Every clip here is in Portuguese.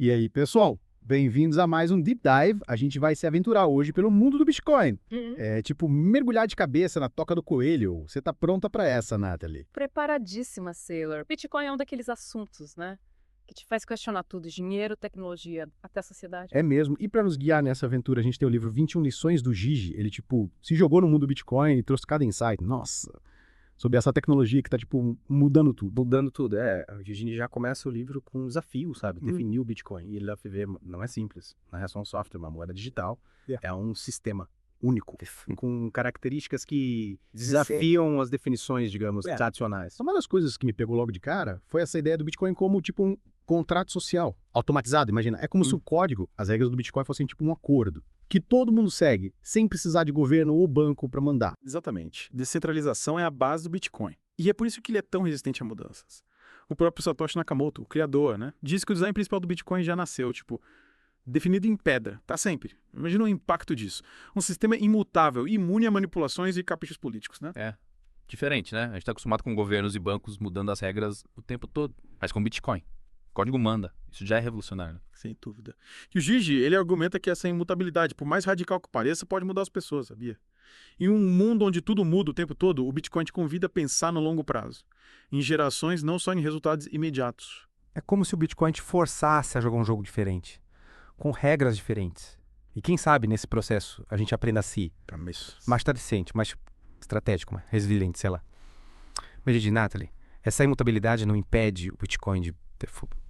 E aí, pessoal? Bem-vindos a mais um Deep Dive. A gente vai se aventurar hoje pelo mundo do Bitcoin. É tipo mergulhar de cabeça na toca do coelho. Você tá pronta pra essa, Nathalie? Preparadíssima, Sailor. Bitcoin é um daqueles assuntos, né? Que te faz questionar tudo: dinheiro, tecnologia, até a sociedade. É mesmo. E pra nos guiar nessa aventura, a gente tem o livro 21 lições do Gigi. Ele, tipo, se jogou no mundo do Bitcoin e trouxe cada insight. Nossa! Sobre essa tecnologia que tá, tipo, mudando tudo. Mudando tudo, o Gigi já começa o livro com um desafio, sabe? Definir o Bitcoin. E ele vai ver, não é simples. Na reação, software, uma moeda digital, é um sistema único, com características que desafiam as definições, digamos, tradicionais. Uma das coisas que me pegou logo de cara foi essa ideia do Bitcoin como, tipo, um contrato social automatizado. Imagina, é como se o código, as regras do Bitcoin fossem, tipo, um acordo que todo mundo segue, sem precisar de governo ou banco para mandar. Exatamente. Descentralização é a base do Bitcoin. E é por isso que ele é tão resistente a mudanças. O próprio Satoshi Nakamoto, o criador, né, diz que o design principal do Bitcoin já nasceu, tipo, definido em pedra, tá sempre. Imagina o impacto disso. Um sistema imutável, imune a manipulações e caprichos políticos, né? É, diferente, né? A gente tá acostumado com governos e bancos mudando as regras o tempo todo. Mas com Bitcoin, o código manda. Isso já é revolucionário. Sem dúvida. E o Gigi, ele argumenta que essa imutabilidade, por mais radical que pareça, pode mudar as pessoas, sabia? Em um mundo onde tudo muda o tempo todo, o Bitcoin te convida a pensar no longo prazo. Em gerações, não só em resultados imediatos. É como se o Bitcoin te forçasse a jogar um jogo diferente, com regras diferentes. E quem sabe, nesse processo, a gente aprenda a se mais decente, mais estratégico, mais resiliente, sei lá. Mas, Gigi, Nathalie, essa imutabilidade não impede o Bitcoin de,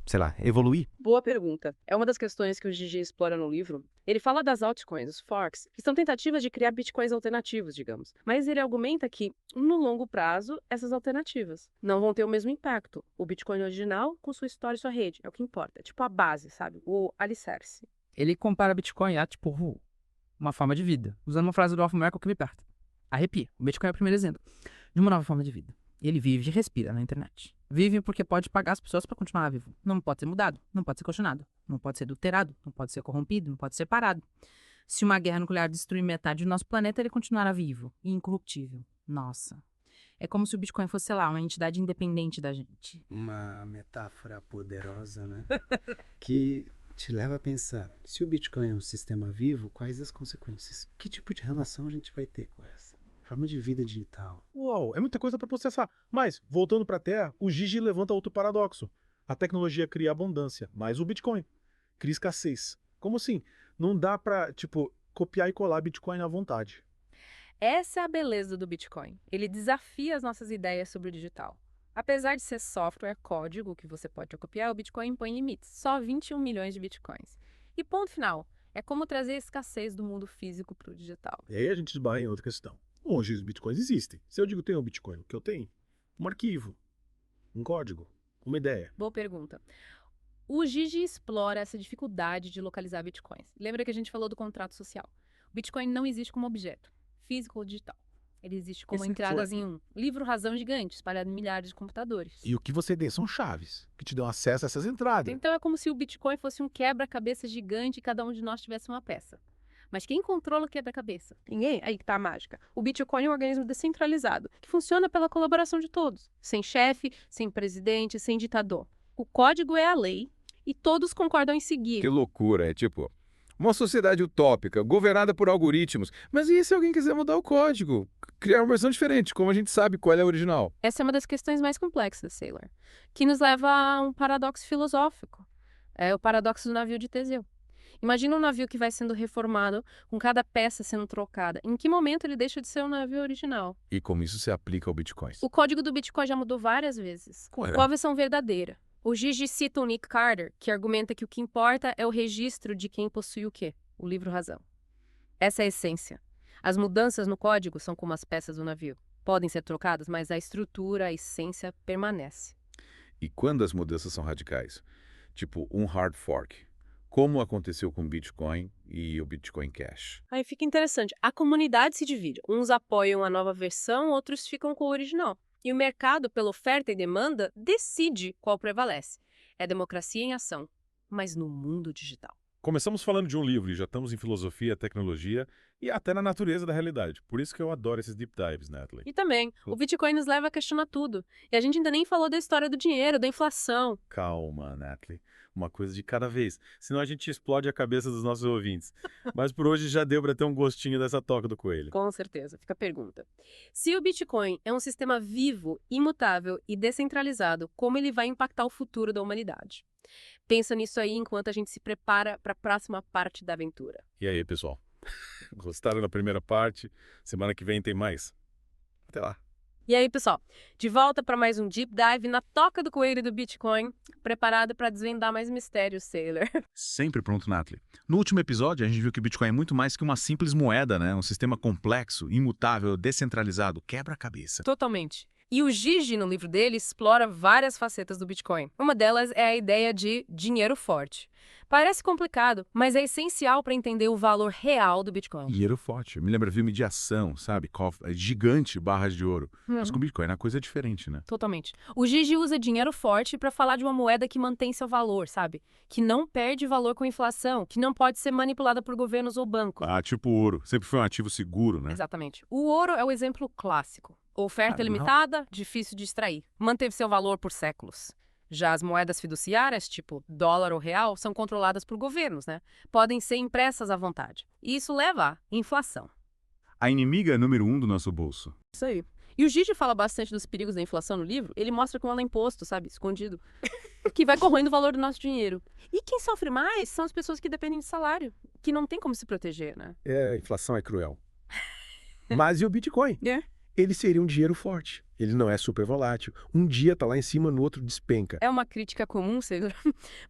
sei lá, evoluir? Boa pergunta. É uma das questões que o Gigi explora no livro. Ele fala das altcoins, os forks, que são tentativas de criar bitcoins alternativos, digamos. Mas ele argumenta que, no longo prazo, essas alternativas não vão ter o mesmo impacto. O Bitcoin original, com sua história e sua rede, é o que importa. É tipo a base, sabe? O alicerce. Ele compara Bitcoin a, tipo, uma forma de vida. Usando uma frase do Alpha Merkle que me perto. Arrepia. O Bitcoin é o primeiro exemplo de uma nova forma de vida. Ele vive e respira na internet. Vive porque pode pagar as pessoas para continuar vivo. Não pode ser mudado, não pode ser questionado, não pode ser adulterado, não pode ser corrompido, não pode ser parado. Se uma guerra nuclear destruir metade do nosso planeta, ele continuará vivo e incorruptível. Nossa. É como se o Bitcoin fosse, sei lá, uma entidade independente da gente. Uma metáfora poderosa, né? Que te leva a pensar, se o Bitcoin é um sistema vivo, quais as consequências? Que tipo de relação a gente vai ter com essa forma de vida digital? Uau, é muita coisa para processar. Mas, voltando para a Terra, o Gigi levanta outro paradoxo. A tecnologia cria abundância, mas o Bitcoin cria escassez. Como assim? Não dá para, tipo, copiar e colar Bitcoin à vontade. Essa é a beleza do Bitcoin. Ele desafia as nossas ideias sobre o digital. Apesar de ser software, código que você pode copiar, o Bitcoin impõe limites. Só 21 milhões de Bitcoins. E ponto final. É como trazer a escassez do mundo físico para o digital. E aí a gente esbarra em outra questão. Hoje os Bitcoins existem. Se eu digo tenho um Bitcoin, o que eu tenho? Um arquivo, um código, uma ideia. Boa pergunta. O Gigi explora essa dificuldade de localizar Bitcoins. Lembra que a gente falou do contrato social? O Bitcoin não existe como objeto, físico ou digital. Ele existe como entradas em um livro-razão gigante, espalhado em milhares de computadores. E o que você tem são chaves, que te dão acesso a essas entradas. Então é como se o Bitcoin fosse um quebra-cabeça gigante e cada um de nós tivesse uma peça. Mas quem controla o quebra-cabeça? Ninguém. Aí que tá a mágica. O Bitcoin é um organismo descentralizado, que funciona pela colaboração de todos. Sem chefe, sem presidente, sem ditador. O código é a lei e todos concordam em seguir. Que loucura, é tipo uma sociedade utópica, governada por algoritmos. Mas e se alguém quiser mudar o código? Criar uma versão diferente, como a gente sabe qual é a original? Essa é uma das questões mais complexas, Sailor, que nos leva a um paradoxo filosófico. É o paradoxo do navio de Teseu. Imagina um navio que vai sendo reformado, com cada peça sendo trocada. Em que momento ele deixa de ser um navio original? E como isso se aplica ao Bitcoin? O código do Bitcoin já mudou várias vezes. Qual a versão verdadeira? O Gigi cita o Nick Carter, que argumenta que o que importa é o registro de quem possui o quê? O livro-razão. Essa é a essência. As mudanças no código são como as peças do navio. Podem ser trocadas, mas a estrutura, a essência permanece. E quando as mudanças são radicais? Tipo um hard fork. Como aconteceu com o Bitcoin e o Bitcoin Cash? Aí fica interessante. A comunidade se divide. Uns apoiam a nova versão, outros ficam com o original. E o mercado, pela oferta e demanda, decide qual prevalece. É democracia em ação, mas no mundo digital. Começamos falando de um livro e já estamos em filosofia, tecnologia e até na natureza da realidade. Por isso que eu adoro esses deep dives, Nathalie. E também, o Bitcoin nos leva a questionar tudo. E a gente ainda nem falou da história do dinheiro, da inflação. Calma, Nathalie. uma coisa de cada vez. Senão a gente explode a cabeça dos nossos ouvintes. Mas por hoje já deu para ter um gostinho dessa toca do coelho. Com certeza. Fica a pergunta. Se o Bitcoin é um sistema vivo, imutável e descentralizado, como ele vai impactar o futuro da humanidade? Pensa nisso aí enquanto a gente se prepara para a próxima parte da aventura. E aí, pessoal? Gostaram da primeira parte? Semana que vem tem mais. Até lá. E aí, pessoal, de volta para mais um Deep Dive na toca do coelho do Bitcoin, preparado para desvendar mais mistérios, Sailor. Sempre pronto, Nathalie. No último episódio, a gente viu que o Bitcoin é muito mais que uma simples moeda, né? Um sistema complexo, imutável, descentralizado, quebra-cabeça. Totalmente. E o Gigi, no livro dele, explora várias facetas do Bitcoin. Uma delas é a ideia de dinheiro forte. Parece complicado, mas é essencial para entender o valor real do Bitcoin. Dinheiro forte. Me lembra filme de ação, sabe? Gigante, barras de ouro. Mas com o Bitcoin a coisa é diferente, né? Totalmente. O Gigi usa dinheiro forte para falar de uma moeda que mantém seu valor, sabe? Que não perde valor com a inflação, que não pode ser manipulada por governos ou bancos. Ah, tipo ouro. Sempre foi um ativo seguro, né? Exatamente. O ouro é o exemplo clássico. Oferta limitada, difícil de extrair. Manteve seu valor por séculos. Já as moedas fiduciárias, tipo dólar ou real, são controladas por governos, né? Podem ser impressas à vontade. E isso leva à inflação. A inimiga número 1 do nosso bolso. Isso aí. E o Gigi fala bastante dos perigos da inflação no livro. Ele mostra como ela é imposto, sabe? Escondido. Que vai corroendo o valor do nosso dinheiro. E quem sofre mais são as pessoas que dependem de salário, que não tem como se proteger, né? A inflação é cruel. Mas e o Bitcoin? Ele seria um dinheiro forte. Ele não é super volátil. Um dia tá lá em cima, no outro despenca. É uma crítica comum,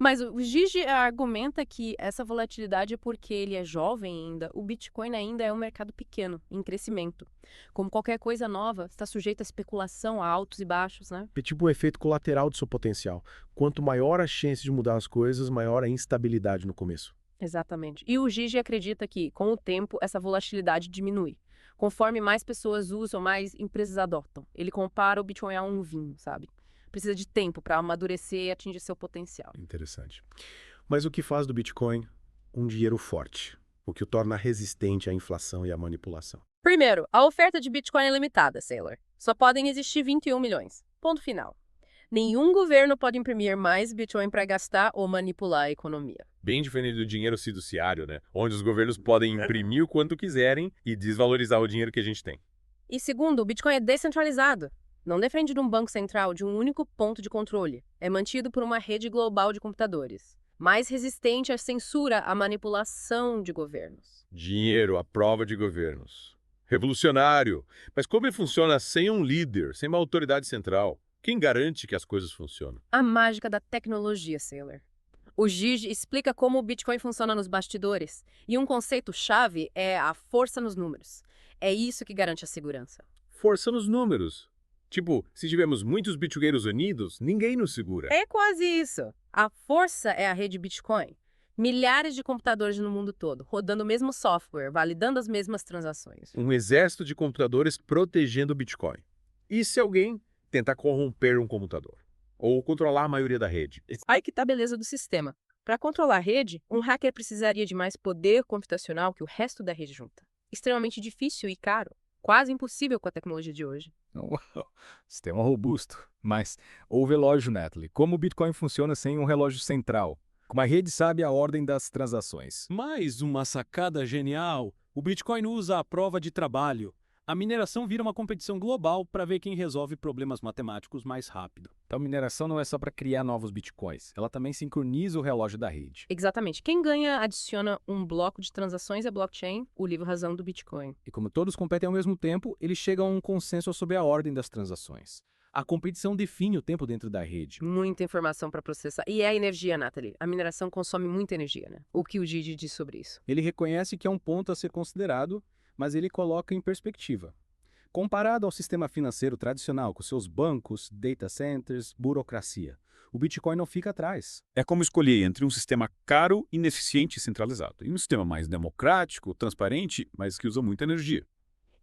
mas o Gigi argumenta que essa volatilidade é porque ele é jovem ainda. O Bitcoin ainda é um mercado pequeno, em crescimento. Como qualquer coisa nova, está sujeito a especulação, a altos e baixos, né? É tipo um efeito colateral do seu potencial. Quanto maior a chance de mudar as coisas, maior a instabilidade no começo. Exatamente. E o Gigi acredita que, com o tempo, essa volatilidade diminui. Conforme mais pessoas usam, mais empresas adotam. Ele compara o Bitcoin a um vinho, sabe? Precisa de tempo para amadurecer e atingir seu potencial. Interessante. Mas o que faz do Bitcoin um dinheiro forte? O que o torna resistente à inflação e à manipulação? Primeiro, a oferta de Bitcoin é limitada, Sailor. Só podem existir 21 milhões. Ponto final. Nenhum governo pode imprimir mais Bitcoin para gastar ou manipular a economia. Bem diferente do dinheiro fiduciário, né? Onde os governos podem imprimir o quanto quiserem e desvalorizar o dinheiro que a gente tem. E segundo, o Bitcoin é descentralizado. Não depende de um banco central, de um único ponto de controle. É mantido por uma rede global de computadores. Mais resistente à censura, à manipulação de governos. Dinheiro à prova de governos. Revolucionário. Mas como ele funciona sem um líder, sem uma autoridade central? Quem garante que as coisas funcionam? A mágica da tecnologia, Sailor. O Gigi explica como o Bitcoin funciona nos bastidores. E um conceito-chave é a força nos números. É isso que garante a segurança. Força nos números. Tipo, se tivermos muitos bitcoinheiros unidos, ninguém nos segura. É quase isso. A força é a rede Bitcoin. Milhares de computadores no mundo todo, rodando o mesmo software, validando as mesmas transações. Um exército de computadores protegendo o Bitcoin. E se alguém tentar corromper um computador? Ou controlar a maioria da rede? Aí que tá a beleza do sistema. Para controlar a rede, um hacker precisaria de mais poder computacional que o resto da rede junta. Extremamente difícil e caro. Quase impossível com a tecnologia de hoje. Uau, sistema robusto. Mas houve relógio, Nathalie. Como o Bitcoin funciona sem um relógio central? Como a rede sabe a ordem das transações? Mais uma sacada genial. O Bitcoin usa a prova de trabalho. A mineração vira uma competição global para ver quem resolve problemas matemáticos mais rápido. Então, mineração não é só para criar novos bitcoins, ela também sincroniza o relógio da rede. Exatamente. Quem ganha adiciona um bloco de transações à blockchain, o livro razão do Bitcoin. E como todos competem ao mesmo tempo, eles chegam a um consenso sobre a ordem das transações. A competição define o tempo dentro da rede. Muita informação para processar. E é a energia, Nathalie. A mineração consome muita energia, né? O que o Gigi diz sobre isso? Ele reconhece que é um ponto a ser considerado, mas ele coloca em perspectiva. Comparado ao sistema financeiro tradicional, com seus bancos, data centers, burocracia, o Bitcoin não fica atrás. É como escolher entre um sistema caro, ineficiente e centralizado, e um sistema mais democrático, transparente, mas que usa muita energia.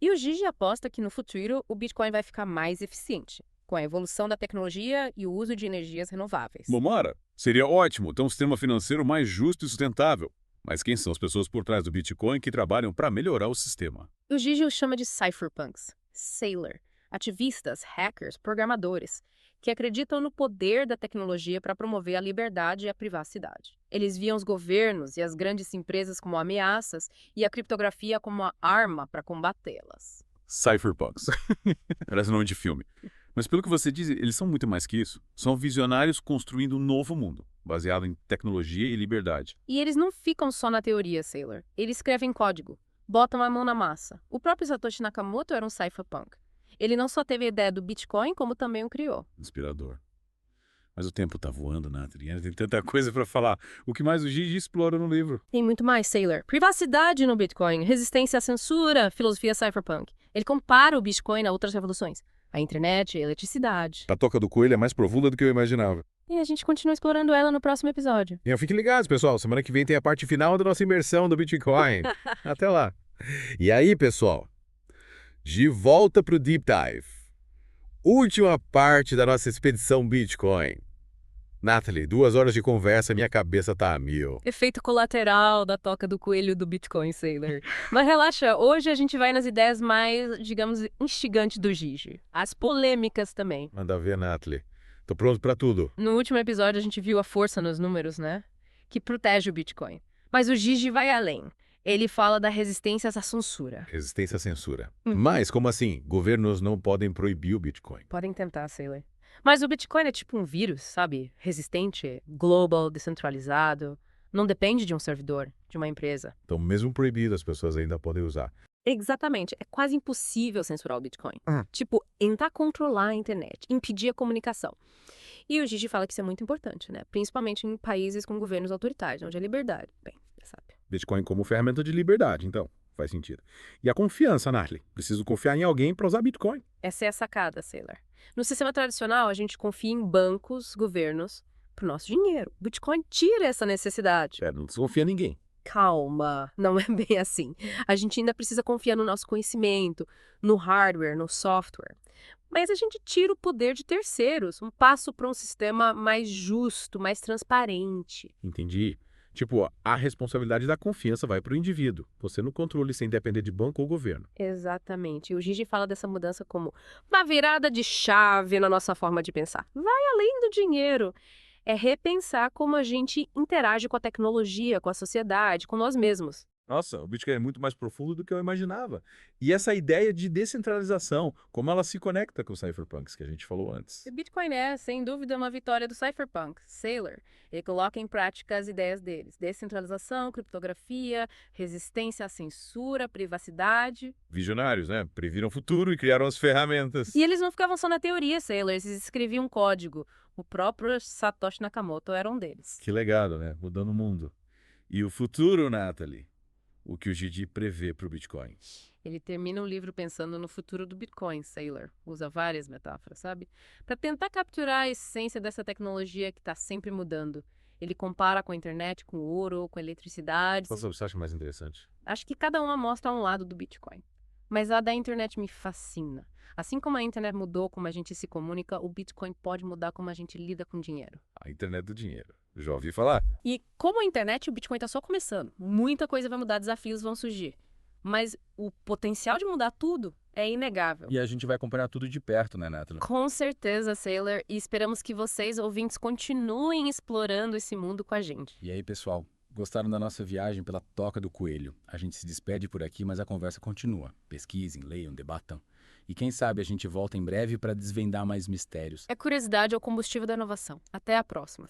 E o Gigi aposta que no futuro o Bitcoin vai ficar mais eficiente, com a evolução da tecnologia e o uso de energias renováveis. Momara, seria ótimo ter um sistema financeiro mais justo e sustentável. Mas quem são as pessoas por trás do Bitcoin que trabalham para melhorar o sistema? O Gigi os chama de cypherpunks, Sailor, ativistas, hackers, programadores. que acreditam no poder da tecnologia para promover a liberdade e a privacidade. Eles viam os governos e as grandes empresas como ameaças e a criptografia como uma arma para combatê-las. Cypherpunks. Parece nome de filme. Mas pelo que você diz, eles são muito mais que isso. São visionários construindo um novo mundo, baseado em tecnologia e liberdade. E eles não ficam só na teoria, Sailor. Eles escrevem código, botam a mão na massa. O próprio Satoshi Nakamoto era um cypherpunk. Ele não só teve a ideia do Bitcoin, como também o criou. Inspirador. Mas o tempo tá voando, Nathalie. Ainda tem tanta coisa pra falar. O que mais o Gigi explora no livro? Tem muito mais, Sailor. Privacidade no Bitcoin, resistência à censura, filosofia cypherpunk. Ele compara o Bitcoin a outras revoluções. A internet, a eletricidade. A toca do coelho é mais profunda do que eu imaginava. E a gente continua explorando ela no próximo episódio. E fiquem ligados, pessoal. Semana que vem tem a parte final da nossa imersão do Bitcoin. Até lá. E aí, pessoal? De volta pro Deep Dive. Última parte da nossa expedição Bitcoin. Nathalie, 2 horas de conversa, minha cabeça tá a mil. Efeito colateral da toca do coelho do Bitcoin, Sailor. Mas relaxa, hoje a gente vai nas ideias mais, digamos, instigantes do Gigi. As polêmicas também. Manda ver, Nathalie. Tô pronto pra tudo. No último episódio a gente viu a força nos números, né? Que protege o Bitcoin. Mas o Gigi vai além. Ele fala da resistência à censura. Resistência à censura. Mas, como assim? Governos não podem proibir o Bitcoin. Podem tentar, Sailor. Mas o Bitcoin é tipo um vírus, sabe? Resistente, global, descentralizado. Não depende de um servidor, de uma empresa. Então, mesmo proibido, as pessoas ainda podem usar. Exatamente. É quase impossível censurar o Bitcoin. Tipo, tentar controlar a internet, impedir a comunicação. E o Gigi fala que isso é muito importante, né? Principalmente em países com governos autoritários, onde é liberdade. Bem, você sabe. Bitcoin como ferramenta de liberdade, então. Faz sentido. E a confiança, Nathalie. Preciso confiar em alguém para usar Bitcoin. Essa é a sacada, Sailor. No sistema tradicional, a gente confia em bancos, governos, pro nosso dinheiro. O Bitcoin tira essa necessidade. Não desconfia em ninguém. Calma, não é bem assim. A gente ainda precisa confiar no nosso conhecimento, no hardware, no software. Mas a gente tira o poder de terceiros, um passo para um sistema mais justo, mais transparente. Entendi. Tipo, a responsabilidade da confiança vai para o indivíduo. Você no controle sem depender de banco ou governo. Exatamente. E o Gigi fala dessa mudança como uma virada de chave na nossa forma de pensar. Vai além do dinheiro. É repensar como a gente interage com a tecnologia, com a sociedade, com nós mesmos. Nossa, o Bitcoin é muito mais profundo do que eu imaginava. E essa ideia de descentralização, como ela se conecta com os cypherpunks que a gente falou antes. O Bitcoin é, sem dúvida, uma vitória do cypherpunk, Sailor. Ele coloca em prática as ideias deles. Descentralização, criptografia, resistência à censura, privacidade. Visionários, né? Previram o futuro e criaram as ferramentas. E eles não ficavam só na teoria, Sailor. Eles escreviam código. O próprio Satoshi Nakamoto era um deles. Que legado, né? Mudando o mundo. E o futuro, Nathalie? O que o Gigi prevê para o Bitcoin. Ele termina o livro pensando no futuro do Bitcoin, Sailor. Usa várias metáforas, sabe? Para tentar capturar a essência dessa tecnologia que está sempre mudando. Ele compara com a internet, com o ouro, com a eletricidade. Qual você acha mais interessante? Acho que cada uma mostra um lado do Bitcoin. Mas a da internet me fascina. Assim como a internet mudou como a gente se comunica, o Bitcoin pode mudar como a gente lida com dinheiro. A internet do dinheiro. Já ouvi falar. E como a internet, o Bitcoin está só começando. Muita coisa vai mudar, desafios vão surgir. Mas o potencial de mudar tudo é inegável. E a gente vai acompanhar tudo de perto, né, Nathalie? Com certeza, Sailor. E esperamos que vocês, ouvintes, continuem explorando esse mundo com a gente. E aí, pessoal? Gostaram da nossa viagem pela Toca do Coelho? A gente se despede por aqui, mas a conversa continua. Pesquisem, leiam, debatam. E quem sabe a gente volta em breve para desvendar mais mistérios. É curiosidade é o combustível da inovação. Até a próxima.